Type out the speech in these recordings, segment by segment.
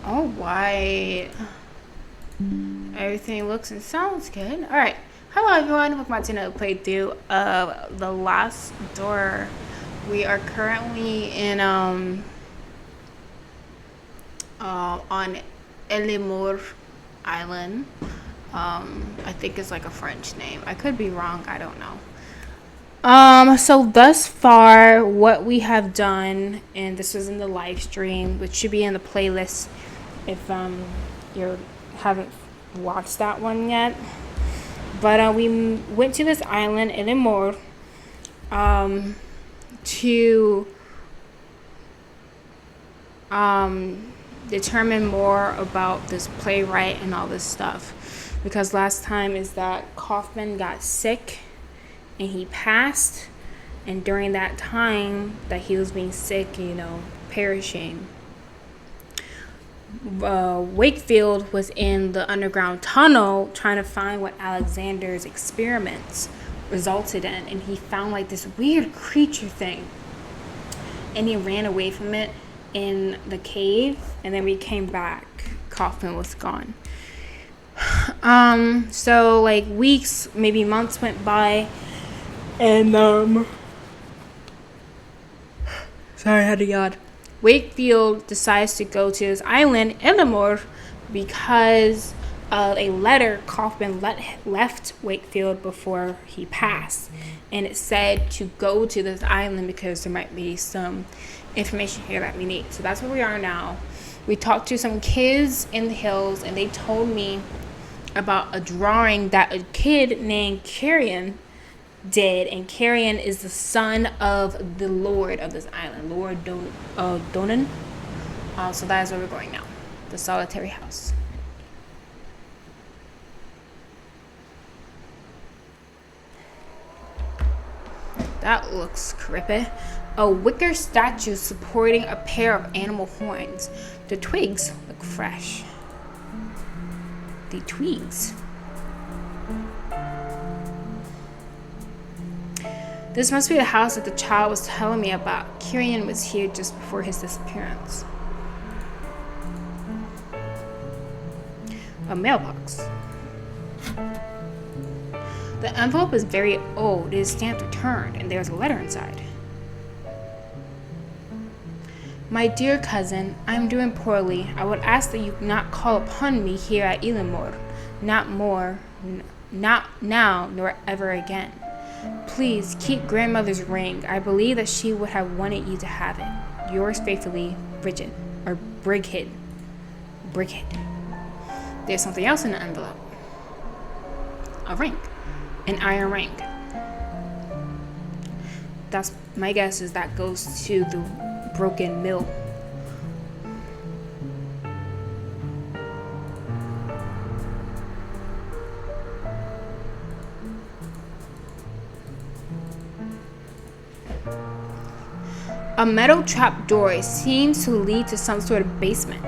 All right. Everything looks and sounds good. All right. Hello, everyone. Welcome back to another playthrough of The Last Door. We are currently in on Eilis Mor Island. I think it's like a French name. I could be wrong. I don't know. So thus far, what we have done, and this was in the live stream, which should be in the playlist if you haven't watched that one yet. But we went to this island, Eilis Mor, to determine more about this playwright and all this stuff. Because last time is that Kaufman got sick and he passed, and during that time that he was being sick, perishing, Wakefield was in the underground tunnel trying to find what Alexander's experiments resulted in, and he found like this weird creature thing, and he ran away from it in the cave, and then we came back. Kaufman was gone. So like weeks, maybe months went by, and sorry, I had to yawn. Wakefield decides to go to this island, Eilis Mor, because of a letter Kaufman left Wakefield before he passed. And it said to go to this island because there might be some information here that we need. So that's where we are now. We talked to some kids in the hills, and they told me about a drawing that a kid named Carrion did, and Carrion is the son of the lord of this island, Lord Donan. So that is where we're going now, the solitary house. That looks creepy. A wicker statue supporting a pair of animal horns. The twigs look fresh. The twigs. This must be the house that the child was telling me about. Kyrian was here just before his disappearance. A mailbox. The envelope is very old. It is stamped returned, and there's a letter inside. My dear cousin, I am doing poorly. I would ask that you not call upon me here at Eilis Mor. Not now, nor ever again. Please keep grandmother's ring. I believe that she would have wanted you to have it. Yours faithfully, Brigid. There's something else in the envelope. A ring. An iron ring. That's my guess is that goes to the broken mill. A metal trap door seems to lead to some sort of basement.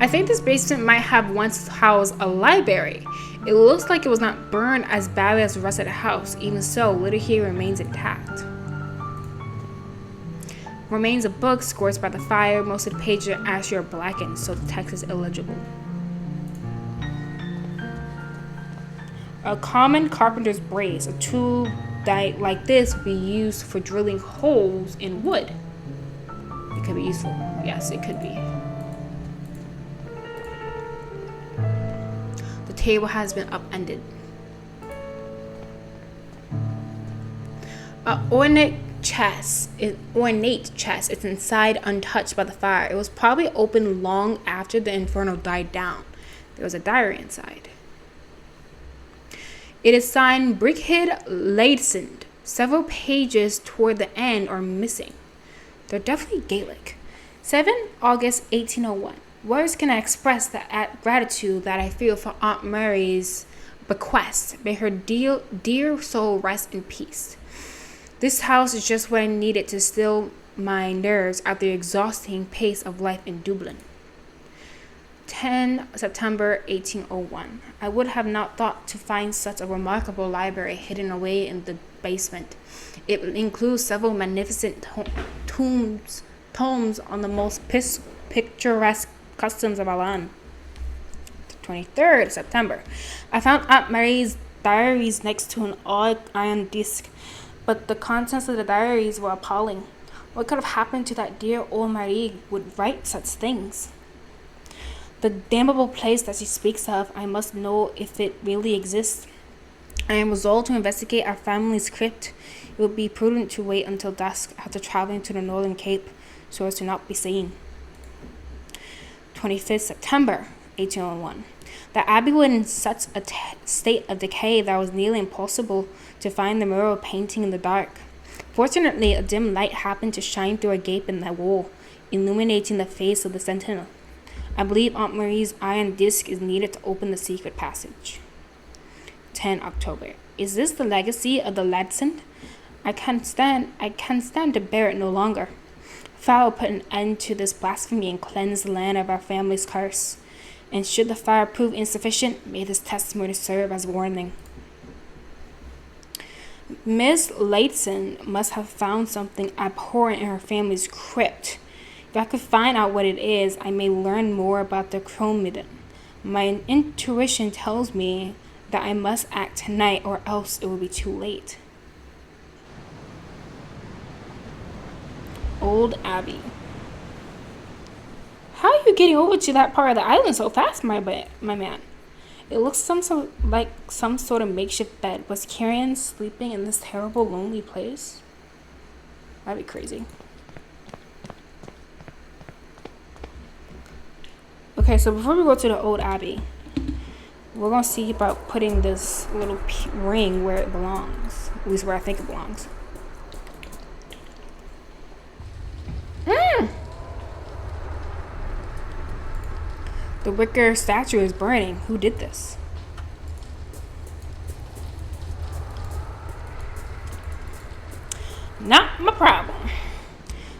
I think this basement might have once housed a library. It looks like it was not burned as badly as the rest of the house. Even so, little here remains intact. Remains of books scorched by the fire. Most of the pages are ashy or blackened, so the text is illegible. A common carpenter's brace, a tool that like this would be used for drilling holes in wood. It could be useful. Yes, it could be. The table has been upended. An ornate chest is inside, untouched by the fire. It was probably opened long after the inferno died down. There was a diary inside. It is signed Brigid Ladesund. Several pages toward the end are missing. They're definitely Gaelic. 7 August 1801. Words cannot express the gratitude that I feel for Aunt Mary's bequest. May her dear soul rest in peace. This house is just what I needed to still my nerves after the exhausting pace of life in Dublin. 10 September 1801. I would have not thought to find such a remarkable library hidden away in the basement. It includes several magnificent tomes on the most picturesque customs of Alan. 23rd September. I found Aunt Marie's diaries next to an odd iron disc, but the contents of the diaries were appalling. What could have happened to that dear old Marie would write such things? The damnable place that she speaks of, I must know if it really exists. I am resolved to investigate our family's crypt. It would be prudent to wait until dusk after traveling to the Northern Cape so as to not be seen. 25th September 1801. The abbey was in such a state of decay that it was nearly impossible to find the mural painting in the dark. Fortunately, a dim light happened to shine through a gap in the wall, illuminating the face of the sentinel. I believe Aunt Marie's iron disc is needed to open the secret passage. 10 October. Is this the legacy of the Ladson? I can stand to bear it no longer. Fire will put an end to this blasphemy and cleanse the land of our family's curse. And should the fire prove insufficient, may this testimony serve as warning. Miss Ladson must have found something abhorrent in her family's crypt. If I could find out what it is, I may learn more about the Chromidon. My intuition tells me that I must act tonight or else it will be too late. Old Abbey. How are you getting over to that part of the island so fast, my man? It looks like some sort of makeshift bed. Was Carrion sleeping in this terrible, lonely place? That'd be crazy. Okay, so before we go to the Old Abbey, we're going to see about putting this little ring where it belongs. At least where I think it belongs. The wicker statue is burning. Who did this? Not my problem.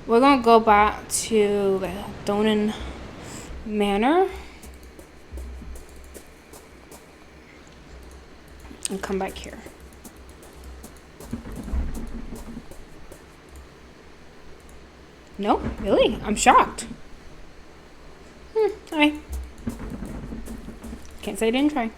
We're going to go back to the Donan Manor and come back here. No, really? I'm shocked. Alright. Can't say I didn't try.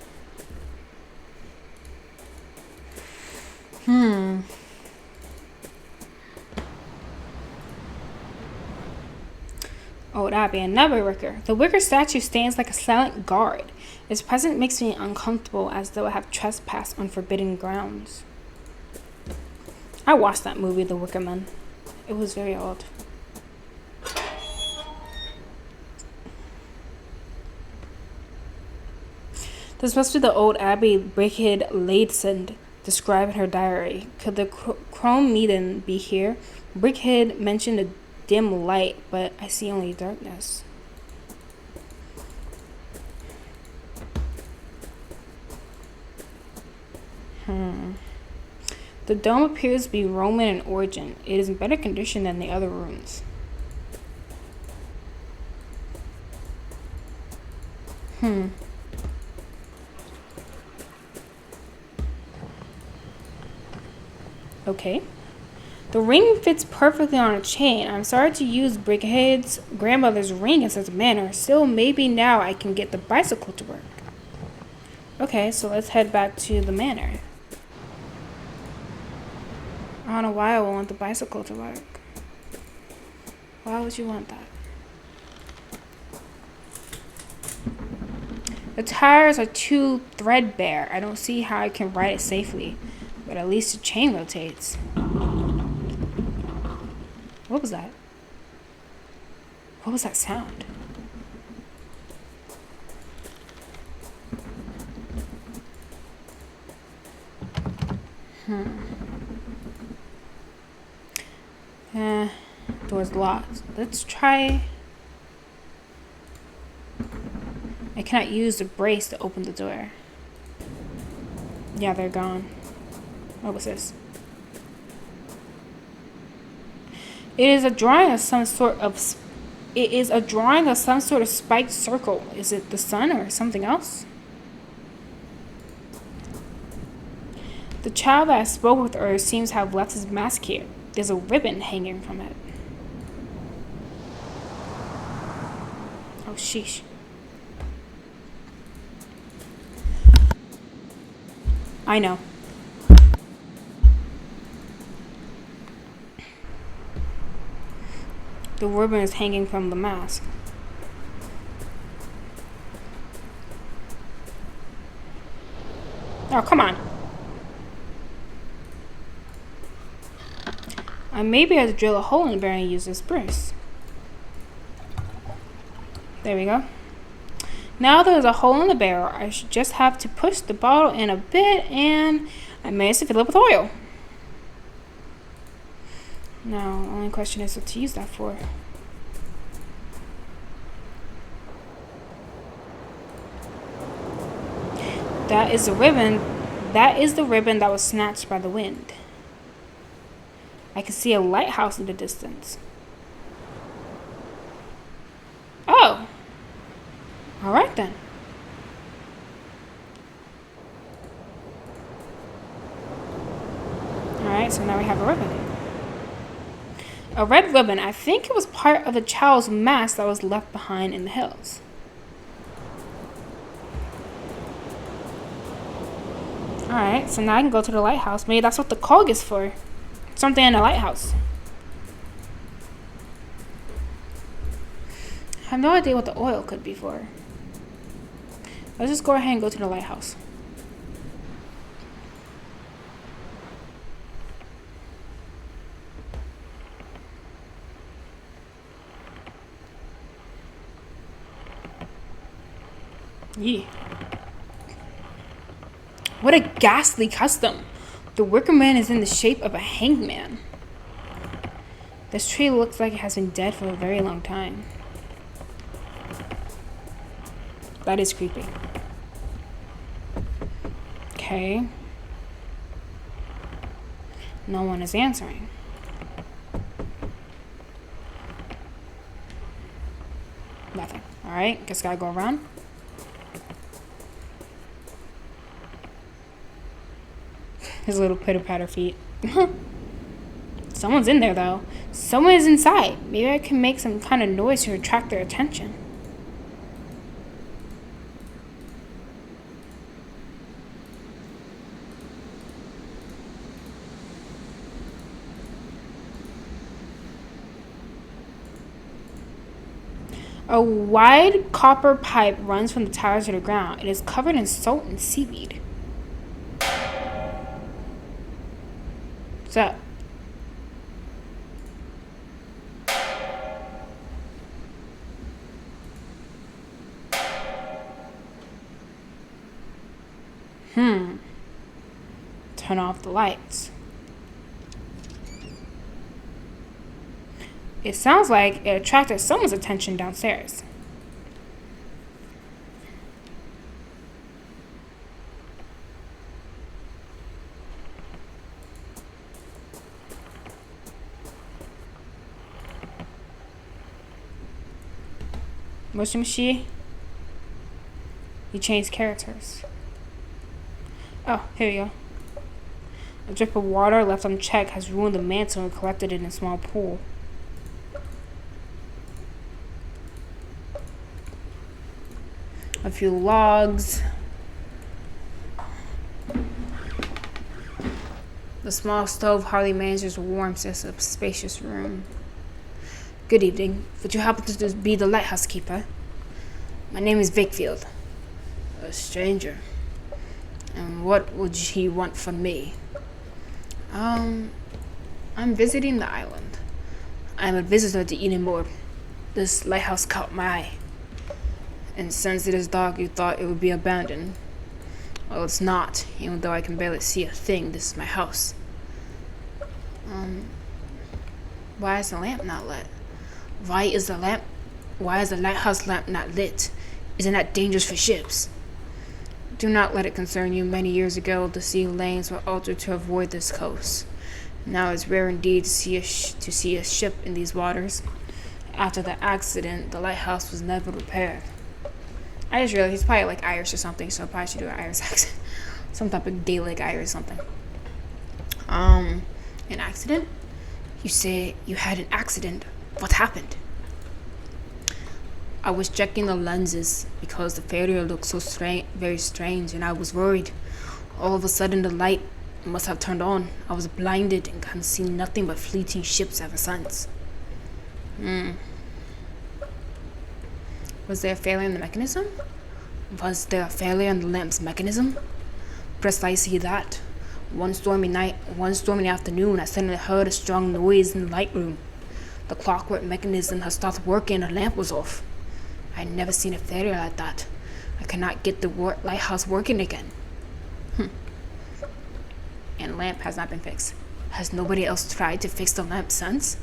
Old Abbey, another wicker. The wicker statue stands like a silent guard. Its presence makes me uncomfortable, as though I have trespassed on forbidden grounds. I watched that movie, The Wicker Man. It was very odd. This must be the Old Abbey Brigid Ladson described in her diary. Could the Chrome Maiden be here? Brigid mentioned a dim light, but I see only darkness. The dome appears to be Roman in origin. It is in better condition than the other rooms. Okay. The ring fits perfectly on a chain. I'm sorry to use Brigid's grandmother's ring in such a manner. Still, maybe now I can get the bicycle to work. Okay, so let's head back to the manor. I don't know why I would want the bicycle to work. Why would you want that? The tires are too threadbare. I don't see how I can ride it safely. But at least the chain rotates. What was that? What was that sound? Door's locked. Let's try. I cannot use the brace to open the door. Yeah, they're gone. What was this? It is a drawing of some sort of It is a drawing of some sort of spiked circle. Is it the sun or something else? The child that spoke with her seems to have left his mask here. There's a ribbon hanging from it. Oh, sheesh. I know. The ribbon is hanging from the mask. Oh, come on. I may be able to drill a hole in the barrel and use this spruce. There we go. Now there's a hole in the barrel. I should just have to push the bottle in a bit and I managed to fill it with oil. Now, the only question is what to use that for. That is the ribbon. That is the ribbon that was snatched by the wind. I can see a lighthouse in the distance. Oh. All right then. All right, so now we have a ribbon. A red ribbon. I think it was part of a child's mask that was left behind in the hills. Alright, so now I can go to the lighthouse. Maybe that's what the cog is for. Something in the lighthouse. I have no idea what the oil could be for. Let's just go ahead and go to the lighthouse. Yeah. What a ghastly custom. The workman is in the shape of a hangman. This tree looks like it has been dead for a very long time. That is creepy. Okay. No one is answering. Nothing. Alright, guess gotta go around. His little pitter-patter feet. Someone's in there, though. Someone is inside. Maybe I can make some kind of noise to attract their attention. A wide copper pipe runs from the tower to the ground. It is covered in salt and seaweed. What's up? Turn off the lights. It sounds like it attracted someone's attention downstairs. Moshi. You changed characters. Oh, here you go. A drip of water left unchecked has ruined the mantle and collected in a small pool. A few logs. The small stove hardly manages to warm this a spacious room. Good evening. Would you happen to be the lighthouse keeper? My name is Wakefield. A stranger. And what would he want from me? I'm visiting the island. I'm a visitor to Eilis Mor. This lighthouse caught my eye. And since it is dark, you thought it would be abandoned. Well, it's not. Even though I can barely see a thing, this is my house. Why is the lamp not lit? Why is the lighthouse lamp not lit? Isn't that dangerous for ships? Do not let it concern you. Many years ago, the sea lanes were altered to avoid this coast. Now it's rare indeed to see a ship in these waters. After the accident, the lighthouse was never repaired. I just realized he's probably like Irish or something, so I probably should do an Irish accent. Some type of Gaelic Irish or something. An accident? You say you had an accident. What happened? I was checking the lenses because the failure looked so very strange, and I was worried. All of a sudden, the light must have turned on. I was blinded and can see nothing but fleeting ships ever since. Was there a failure in the mechanism? Was there a failure in the lamp's mechanism? Precisely that. One stormy afternoon, I suddenly heard a strong noise in the light room. The clockwork mechanism had stopped working and the lamp was off. I had never seen a failure like that. I cannot get the lighthouse working again. And the lamp has not been fixed. Has nobody else tried to fix the lamp since?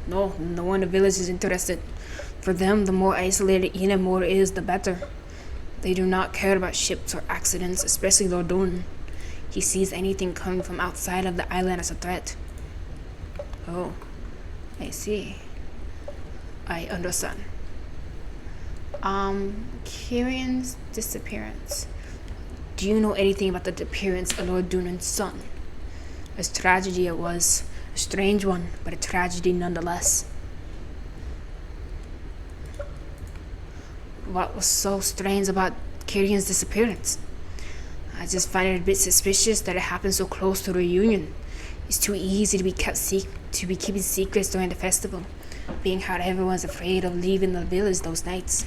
No one in the village is interested. For them, the more isolated Eilis Mor is, the better. They do not care about ships or accidents, especially Lord Doran. He sees anything coming from outside of the island as a threat. Oh, I see. I understand. Kieran's disappearance. Do you know anything about the disappearance of Lord Doran's son? A tragedy it was. A strange one, but a tragedy nonetheless. What was so strange about Kieran's disappearance? I just find it a bit suspicious that it happened so close to the reunion. It's too easy to be keeping secrets during the festival, being how everyone's afraid of leaving the village those nights.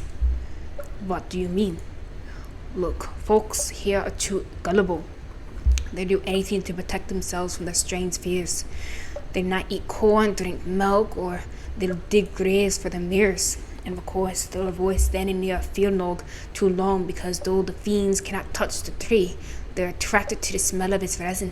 What do you mean? Look, folks here are too gullible. They do anything to protect themselves from their strange fears. They not eat corn, drink milk, or they'll dig graves for their mirrors. And of course, they'll avoid standing near a field log too long because though the fiends cannot touch the tree, they're attracted to the smell of its resin.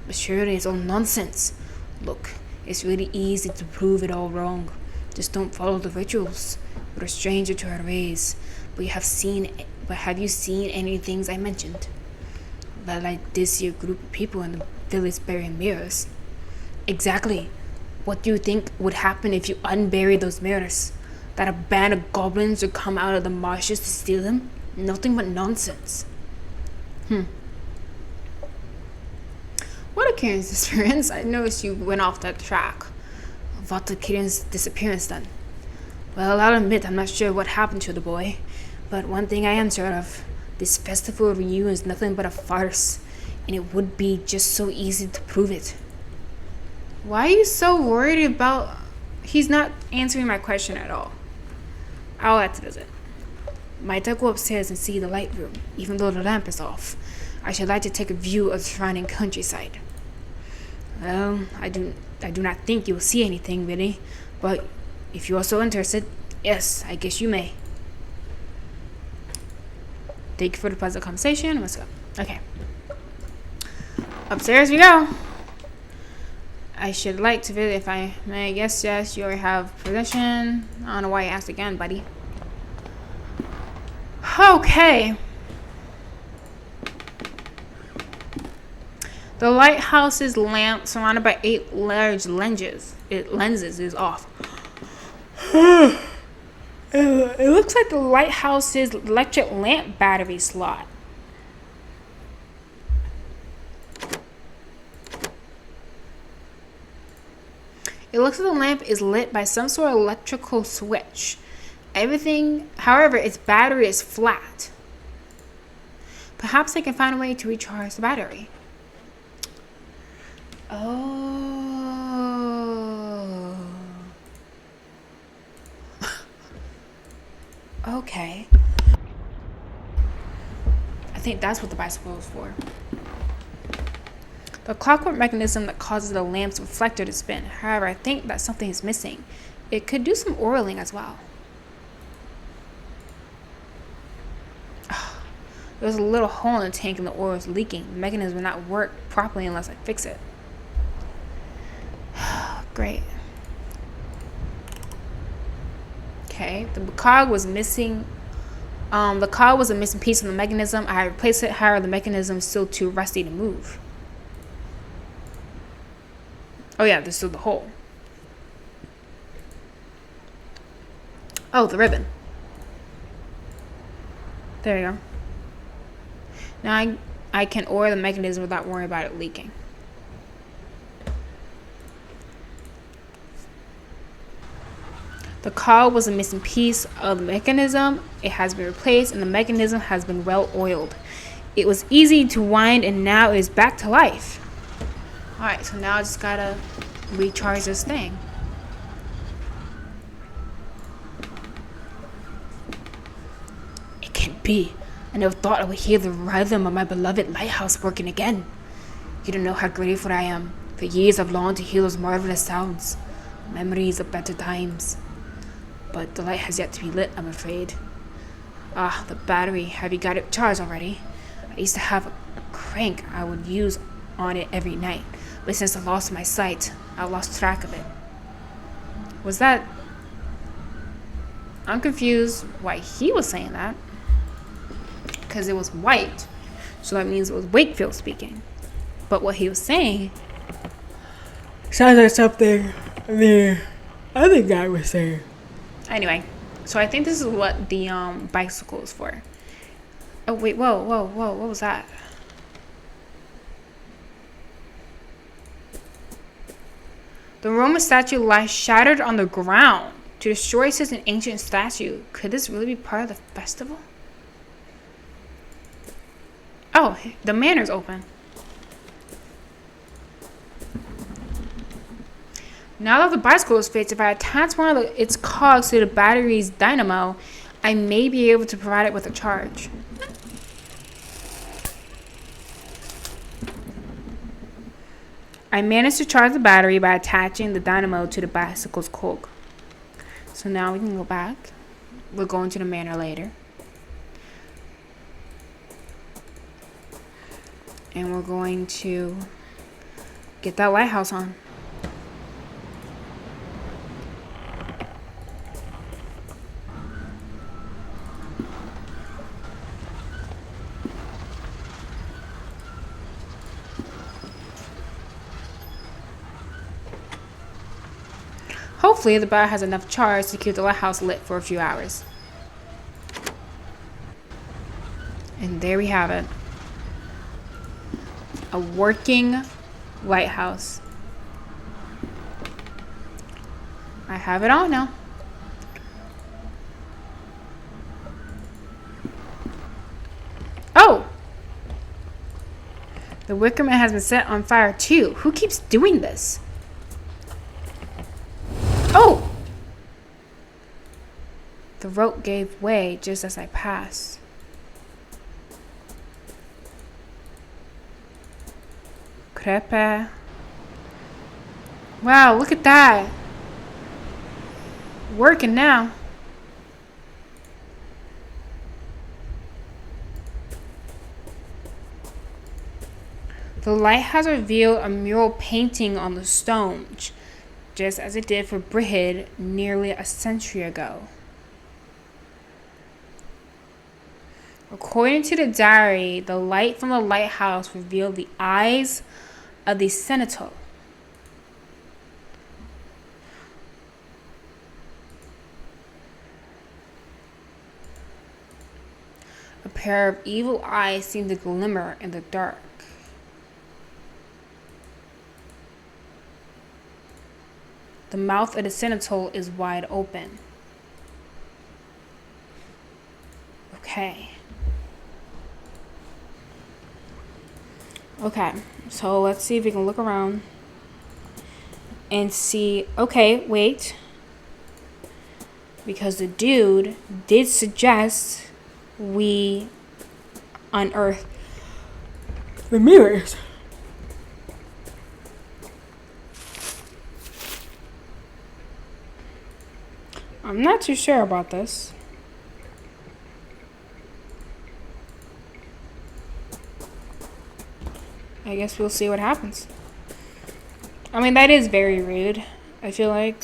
But surely it's all nonsense. Look, it's really easy to prove it all wrong. Just don't follow the rituals. You're a stranger to our ways. But have you seen any of the things I mentioned? Well, like this here group of people in the village burying mirrors. Exactly. What do you think would happen if you unburied those mirrors? That a band of goblins would come out of the marshes to steal them? Nothing but nonsense. What a Kieran's disappearance. I noticed you went off that track. What the Kieran's disappearance then? Well, I'll admit I'm not sure what happened to the boy. But one thing I am sure of, this festival reunion is nothing but a farce. And it would be just so easy to prove it. Why are you so worried about... He's not answering my question at all. I'll add to visit. Might I go upstairs and see the light room, even though the lamp is off? I should like to take a view of the surrounding countryside. Well, I do not think you will see anything really, but if you are so interested, yes, I guess you may. Thank you for the pleasant conversation. Let's go. Okay. Upstairs we go. I should like to visit if I may. Yes, you already have possession. I don't know why you asked again, buddy. Okay. The lighthouse's lamp, surrounded by 8 large lenses, is off. It looks like the lighthouse's electric lamp battery slot. It looks like the lamp is lit by some sort of electrical switch. However, its battery is flat. Perhaps I can find a way to recharge the battery. Oh. Okay. I think that's what the bicycle is for. The clockwork mechanism that causes the lamp's reflector to spin. However, I think that something is missing. It could do some oiling as well. There's a little hole in the tank and the oil is leaking. The mechanism will not work properly unless I fix it. Great. Okay, the cog was missing. The cog was a missing piece of the mechanism. I replaced it. However, the mechanism is still too rusty to move. Oh yeah, there's still the hole. Oh, the ribbon. There you go. Now I can oil the mechanism without worrying about it leaking. The cog was a missing piece of the mechanism. It has been replaced and the mechanism has been well oiled. It was easy to wind and now it is back to life. Alright, so now I just gotta recharge this thing. It can't be. I never thought I would hear the rhythm of my beloved lighthouse working again. You don't know how grateful I am. For years I've longed to hear those marvelous sounds. Memories of better times. But the light has yet to be lit, I'm afraid. Ah, the battery. Have you got it charged already? I used to have a crank I would use on it every night. But since I lost my sight, I lost track of it. Was that... I'm confused why he was saying that. Because it was white. So that means it was Wakefield speaking. But what he was saying sounds like something the other guy was saying. Anyway, so I think this is what the bicycle is for. Oh, wait, whoa, what was that? The Roman statue lies shattered on the ground. To destroy such an ancient statue, could this really be part of the festival? Oh, the manor's open. Now that the bicycle is fixed, if I attach one of its cogs to the battery's dynamo, I may be able to provide it with a charge. I managed to charge the battery by attaching the dynamo to the bicycle's cog. So now we can go back. We're going to the manor later. And we're going to get that lighthouse on. Hopefully the battery has enough charge to keep the lighthouse lit for a few hours. And there we have it. A working lighthouse. I have it on now. Oh! The Wickerman has been set on fire too. Who keeps doing this? Oh! The rope gave way just as I passed. Crepe. Wow, look at that. Working now. The light has revealed a mural painting on the stone, just as it did for Brihid nearly a century ago. According to the diary, the light from the lighthouse revealed the eyes of the centaur. A pair of evil eyes seemed to glimmer in the dark. The mouth of the centaur is wide open. Okay. Okay, so let's see if we can look around and see. Okay, wait. Because the dude did suggest we unearth the mirrors. I'm not too sure about this. I guess we'll see what happens. I mean, that is very rude, I feel like.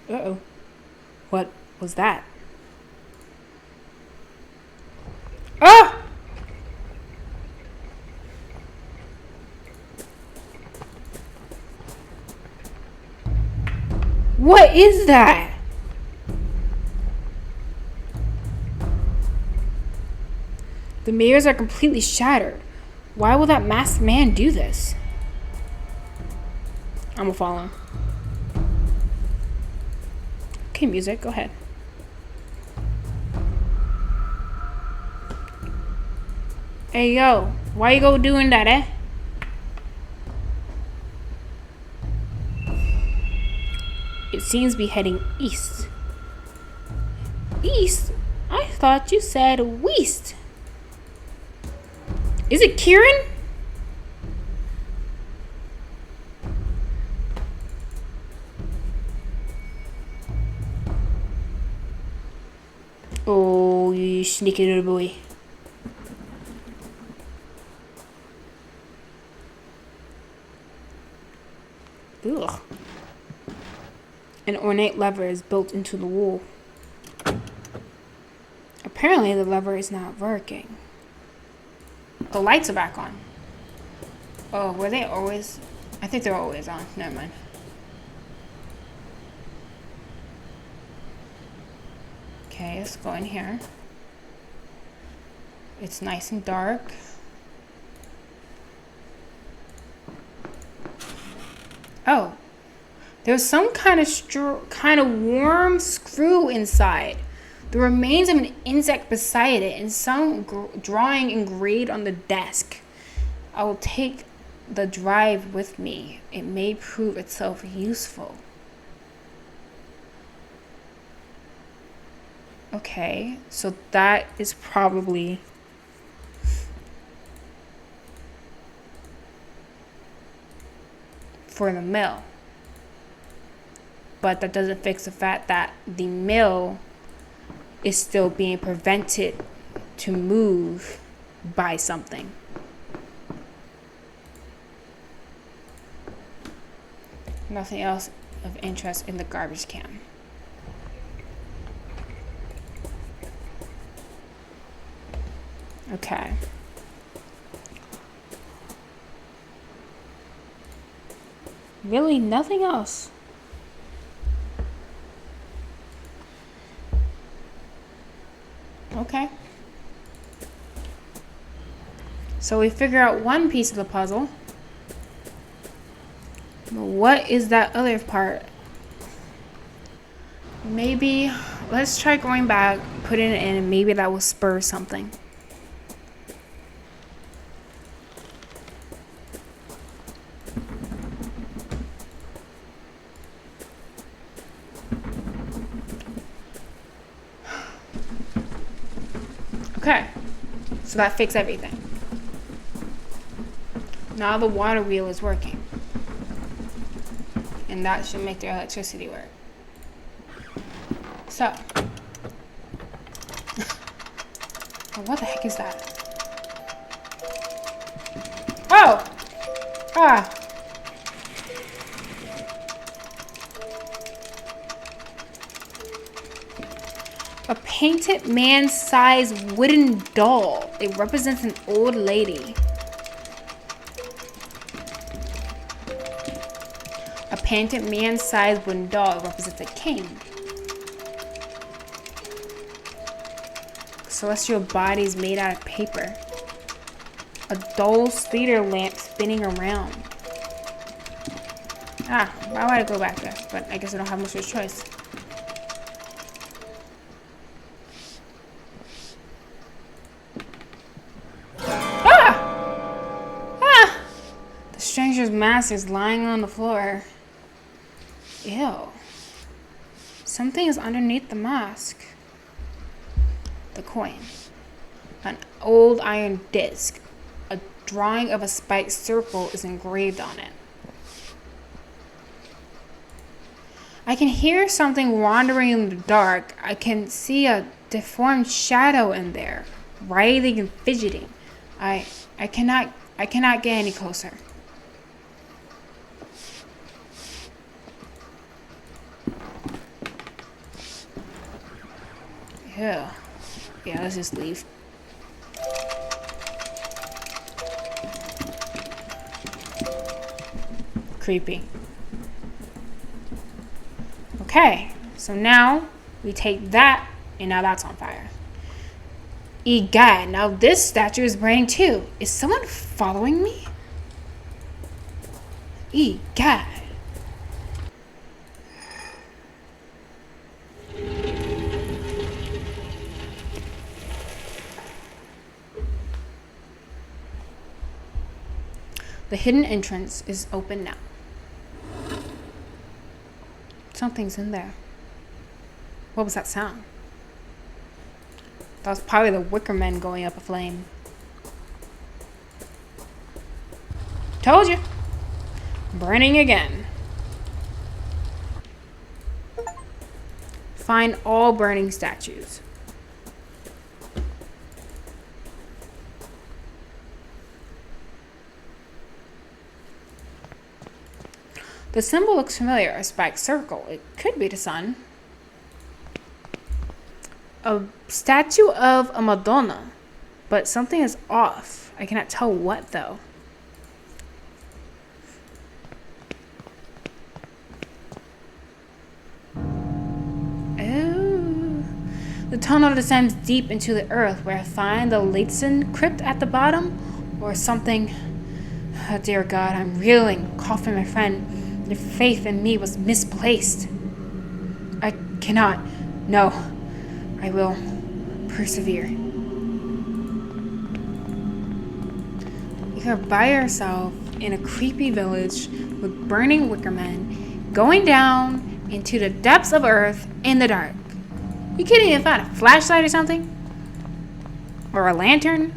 Uh-oh. What was that? Ah! What is that? The mirrors are completely shattered. Why will that masked man do this? I'm gonna follow him. Okay, music, go ahead. Hey, yo, why you go doing that, eh? It seems to be heading east. East? I thought you said west. Is it Kieran? Oh, you sneaky little boy. Ugh. An ornate lever is built into the wall. Apparently the lever is not working. The lights are back on. Oh, were they always? I think they're always on. Never mind. Okay, let's go in here. It's nice and dark. Oh, there's some kind of warm screw inside. The remains of an insect beside it, and some drawing engraved on the desk. I will take the drive with me. It may prove itself useful. Okay, so that is probably for the mill. But that doesn't fix the fact that the mill is still being prevented to move by something. Nothing else of interest in the garbage can. Okay. Really, nothing else. Okay. So we figure out one piece of the puzzle. But what is that other part? Maybe, let's try going back, put it in, and maybe that will spur something. Okay, so that fixed everything. Now the water wheel is working. And that should make their electricity work. So. Oh, what the heck is that? Oh! Ah! A painted man-sized wooden doll. It represents an old lady. A painted man-sized wooden doll represents a king. Celestial bodies made out of paper. A dull speeder lamp spinning around. Ah, why would I go back there? But I guess I don't have much of a choice. The stranger's mask is lying on the floor. Ew. Something is underneath the mask. The coin. An old iron disc. A drawing of a spiked circle is engraved on it. I can hear something wandering in the dark. I can see a deformed shadow in there, writhing and fidgeting. I cannot get any closer. Yeah, let's just leave. Creepy. Okay, so now we take that, and now that's on fire. Egad, now this statue is burning too. Is someone following me? Egad. The hidden entrance is open now. Something's in there. What was that sound? That was probably the wicker men going up a flame. Told you. Burning again. Find all burning statues. The symbol looks familiar, a spiked circle. It could be the sun. A statue of a Madonna, but something is off. I cannot tell what though. Oh, the tunnel descends deep into the earth where I find the Latson crypt at the bottom, or something. Oh, dear God, I'm reeling, coughing my friend. Your faith in me was misplaced. I cannot. No. I will persevere. You're by yourself in a creepy village with burning wicker men going down into the depths of earth in the dark. You couldn't even find a flashlight or something? Or a lantern?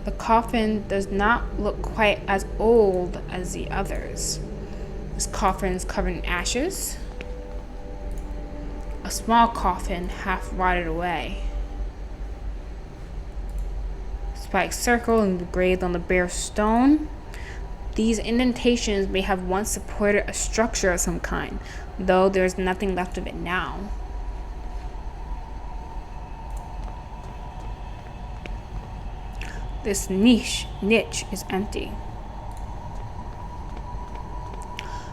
The coffin does not look quite as old as the others. This coffin is covered in ashes. A small coffin half rotted away. Spiked circle engraved on the bare stone. These indentations may have once supported a structure of some kind, though there is nothing left of it now. This niche is empty.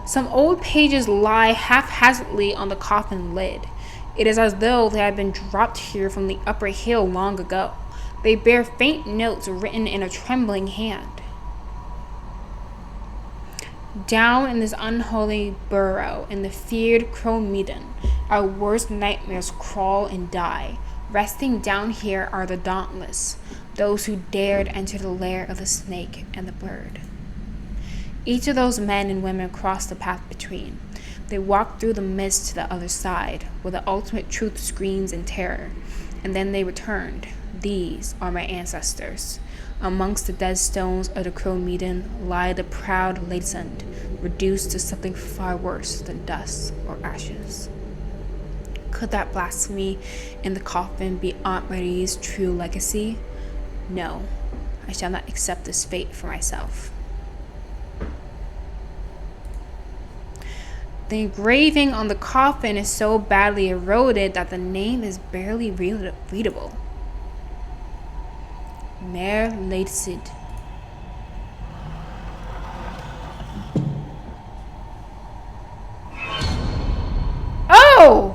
Some old pages lie haphazardly on the coffin lid. It is as though they had been dropped here from the upper hill long ago. They bear faint notes written in a trembling hand. Down in this unholy burrow, in the feared Crow-Medan, our worst nightmares crawl and die. Resting down here are the dauntless, those who dared enter the lair of the snake and the bird. Each of those men and women crossed the path between. They walked through the mist to the other side, where the ultimate truth screams in terror, and then they returned. These are my ancestors. Amongst the dead stones of the Crow-Medan lie the proud Latson, reduced to something far worse than dust or ashes. Could that blasphemy in the coffin be Aunt Marie's true legacy? No, I shall not accept this fate for myself. The engraving on the coffin is so badly eroded that the name is barely readable. Mère Latson. Oh!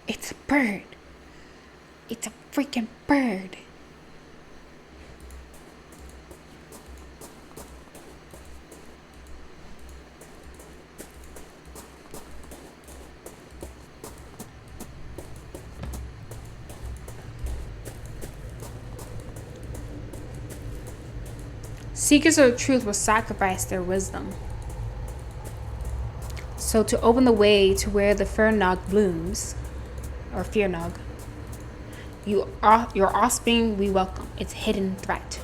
It's a bird. It's a freaking bird. Seekers of truth will sacrifice their wisdom. So to open the way to where the fir nog blooms, or fear nog, your offspring we welcome, its hidden threat.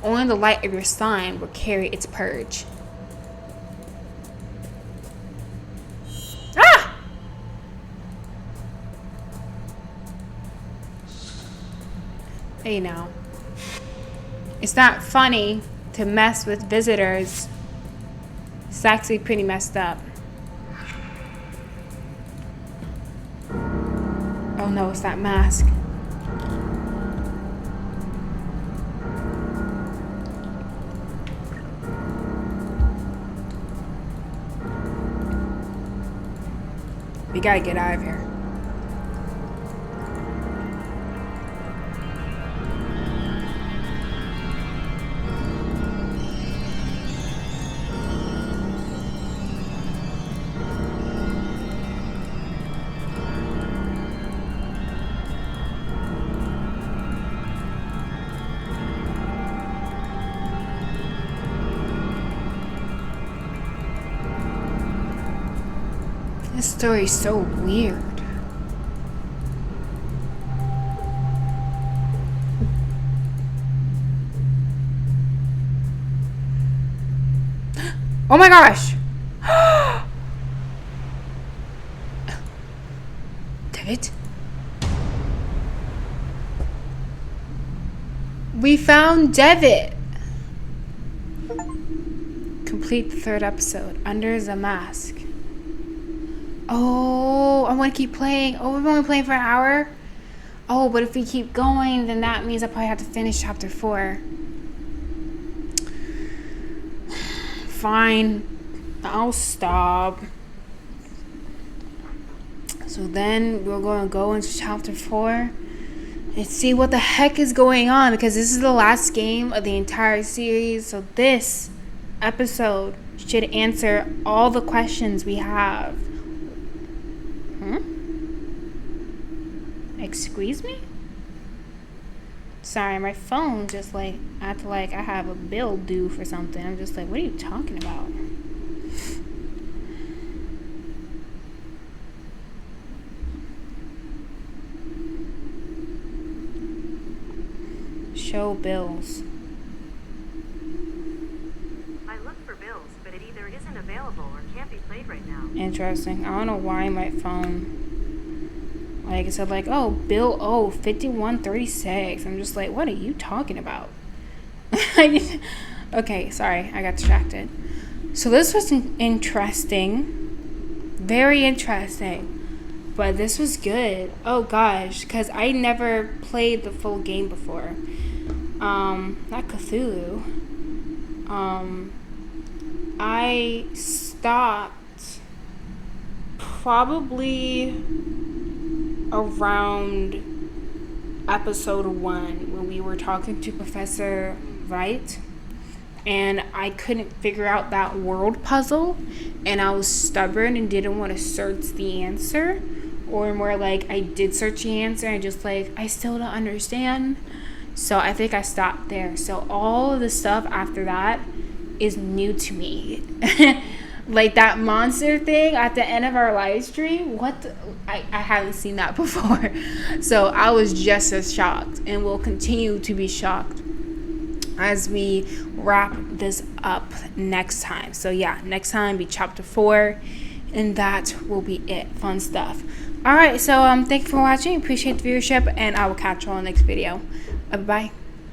Only the light of your sign will carry its purge. Ah! Hey now. It's not funny to mess with visitors. It's actually pretty messed up. Oh no, it's that mask. We gotta get out of here. This story's so weird. Oh my gosh! David? We found Devitt! Complete the 3rd episode. Under the mask. Oh, I want to keep playing. Oh, we've only playing for an hour? Oh, but if we keep going, then that means I probably have to finish chapter 4. Fine. I'll stop. So then we're going to go into chapter 4 and see what the heck is going on, because this is the last game of the entire series. So this episode should answer all the questions we have. Excuse me? Sorry, my phone just like acted like I have a bill due for something. I'm just like, what are you talking about? Show bills. I looked for bills, but it either isn't available or can't be played right now. Interesting. I don't know why my phone, like I said, like, oh, bill 5136. I'm just like, what are you talking about? Okay, sorry, I got distracted. So this was interesting, very interesting, but this was good. Oh gosh, because I never played the full game before. Not Cthulhu. I stopped probably around episode 1 when we were talking to Professor Wright, and I couldn't figure out that world puzzle, and I was stubborn and didn't want to search the answer, or more like I did search the answer and just like I still don't understand. So I think I stopped there. So all of the stuff after that is new to me. Like that monster thing at the end of our live stream, I haven't seen that before. So I was just as shocked, and will continue to be shocked as we wrap this up next time. So yeah, next time be chapter 4, and that will be it. Fun stuff. All right, so thank you for watching. Appreciate the viewership, and I will catch you on the next video. Bye.